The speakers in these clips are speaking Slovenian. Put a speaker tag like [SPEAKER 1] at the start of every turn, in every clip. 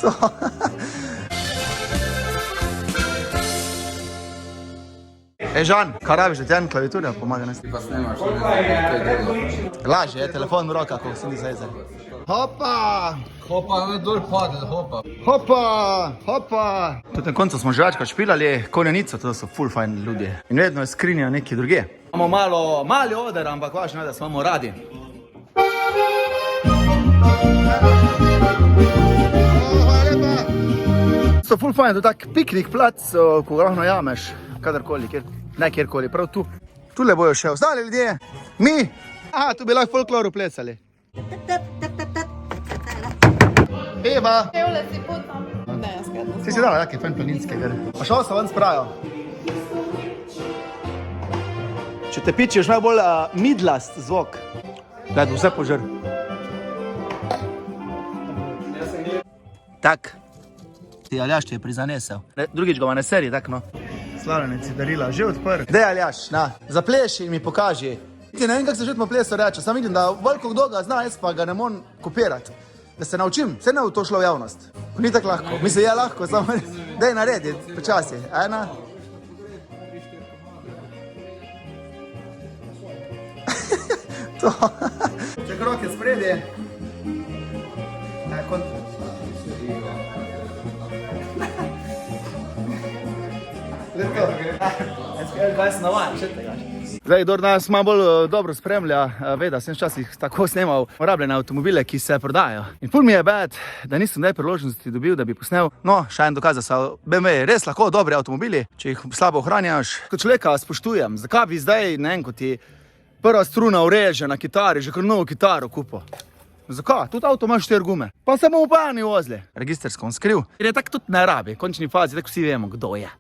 [SPEAKER 1] To. Žan, kaj rabiš, da ti eno klaviaturja pomaga nas?
[SPEAKER 2] Ti pa snemaš, ne znam, kaj je delo.
[SPEAKER 1] Lažje je, telefon v rokah, ko si ni zajeze. Hopa!
[SPEAKER 2] Hopa, ne dol pade, hopa.
[SPEAKER 1] Hopa! Hopa! Tudi na koncu smo že večkrat špilali konjenico, to so ful fajn ljudje. In vedno je skrinja nekje druge. Imamo mali oder, ampak važno je, da smo radi. So ful fajn, to je tak piknik plac, ko ga lahko najameš, kadarkoli, ne kjerkoli, prav tu. Tule bojo še ostali ljudje, mi, tu bi lahko folkloru plesali. Eva!
[SPEAKER 3] Evle si putam. Ne, skratno.
[SPEAKER 1] Si dala taki fajn planinski, ver. Pa šel se ven sprajo. Če te pičiš najbolj midlast zvok. Gled, vse požr. Tak. Ti Aljaš ti je prizanesel. Drugič ga ne seri, tak no. Slavljenec je darila, že odprt. Dej Aljaš, na, zapleši in mi pokaži. Ti ne vem, kak se že tmo pleso reče, sam vidim, da veliko kdo ga zna, jaz pa ga ne morem kopirati. Da se naučim, vse ne bo to šlo v javnost. Ko ni tako lahko, mislim, je lahko, samo daj naredi, počasi. Ena. To. Ček roke spredi. Leto. Kaj si navajen, še tega. Zdaj, kdor nas malo bolj dobro spremlja, ve, da sem včasih tako snemal rabljene avtomobile, ki se prodajajo. In ful mi je bad, da nisem zdaj priložnosti dobil, da bi posnel. No, še en dokaz, da so BMW res lahko dobri avtomobili, če jih slabo ohranjaš. Kot človeka spoštujem, zakaj bi zdaj, ne vem, ko ti prva struna ureže na kitari, že kar novo kitaro kupo. Zakaj? Tudi avto imaš 4 gume. Pa samo upajani vozli. Registersko on skriv. Ker je tako tudi ne rabi, v končni fazi, tako vsi vemo, kdo je.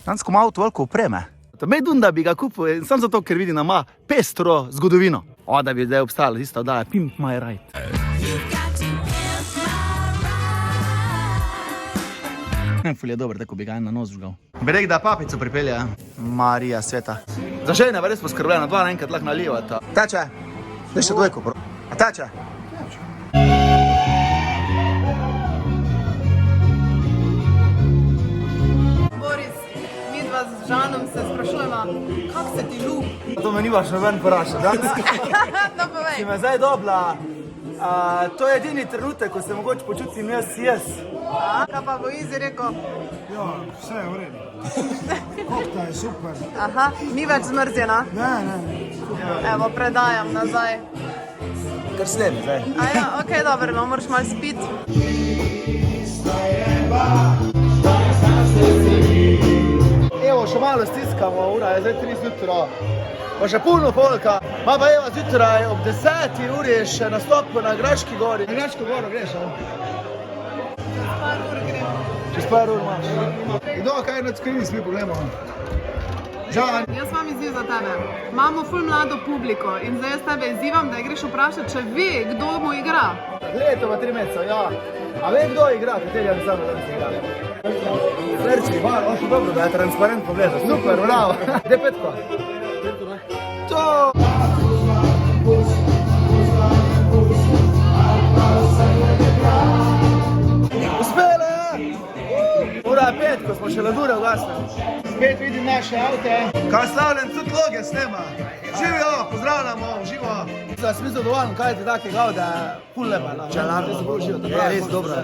[SPEAKER 1] Dansko ima avto veliko opreme. Medun, da bi ga kupil, samo zato, ker vidim, da ima pestro zgodovino. Da bi zdaj obstala tista oddaja Pimp My Ride. Ful je dober, tako bi ga en na nos žgal. Bi rekel, da papico pripelja. Marija sveta. Za žene pa res poskrbljena, 2 naenkrat lahko nalivata. Teče? Daj še dvojko, bro. A teče?
[SPEAKER 3] Z Žanom se sprašujemo, kako se ti ljubi?
[SPEAKER 1] To me nimaš noben vprašal, da?
[SPEAKER 3] No, povej.
[SPEAKER 1] Si me zdaj dobila. To je edini trenutek, ko se mogoče počutim jaz.
[SPEAKER 3] Kaj pa bo Izi rekel?
[SPEAKER 4] Ja, vse je v redu. Kokta je super.
[SPEAKER 3] Aha, ni več zmrzjena?
[SPEAKER 4] Ne.
[SPEAKER 3] Evo, predajam nazaj.
[SPEAKER 1] Kar snemi zdaj.
[SPEAKER 3] Ja, okej, dobro, no, moraš malo spiti.
[SPEAKER 1] Evo, še malo stiskamo, ura je zdaj 3 zjutra. Pa še puno polka. Ma pa Eva zjutraj ob 10 uri še nastop na Graški gori. Na Graško goro greš,
[SPEAKER 3] Čez par ur grem.
[SPEAKER 1] Čez par ur imaš. Kdo, kaj nad skrini smi pogledamo? Žan.
[SPEAKER 3] Jaz imam izziv za tebe. Imamo ful mlado publiko in zdaj jaz tebe izzivam, da greš vprašati, če ve, kdo mu igra.
[SPEAKER 1] Leto pa 3 meseca, ja. A ve, kdo igra, kateri je samo danes igra? Srčki, hvala, še dobro, da je transparentno gledal. Super, bravo. Gdje Petko? To! Uspele! Ura je 5, ko smo še ladure ugasnili. Spet vidim naše avte. Kaj slavljen, tudi loge snema. Živijo, pozdravljamo, živo. Da sem zadovoljen, kaj ti takega, da je ful lepa. Če lahko se bolj živo, da je res dobro.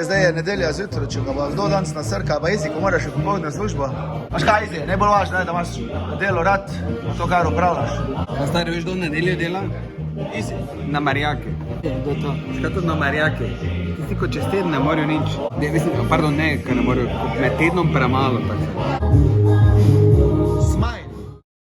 [SPEAKER 1] Zdaj je nedelja zjutraj, če ga bo kdo danes nasrka, pa Izi, ko moraš v popoldne službo. Maš kaj Izi, najbolj važno je, da imaš delo rad, to kar upravljaš.
[SPEAKER 2] Pa stari, veš, do nedelje dela?
[SPEAKER 1] Izi.
[SPEAKER 2] Na Marjake. Kdo to? Škaj tudi na Marjake? Tisti, ko čez teden ne morajo nič. Pardon, ne, ker ne morajo, med tednom premalo.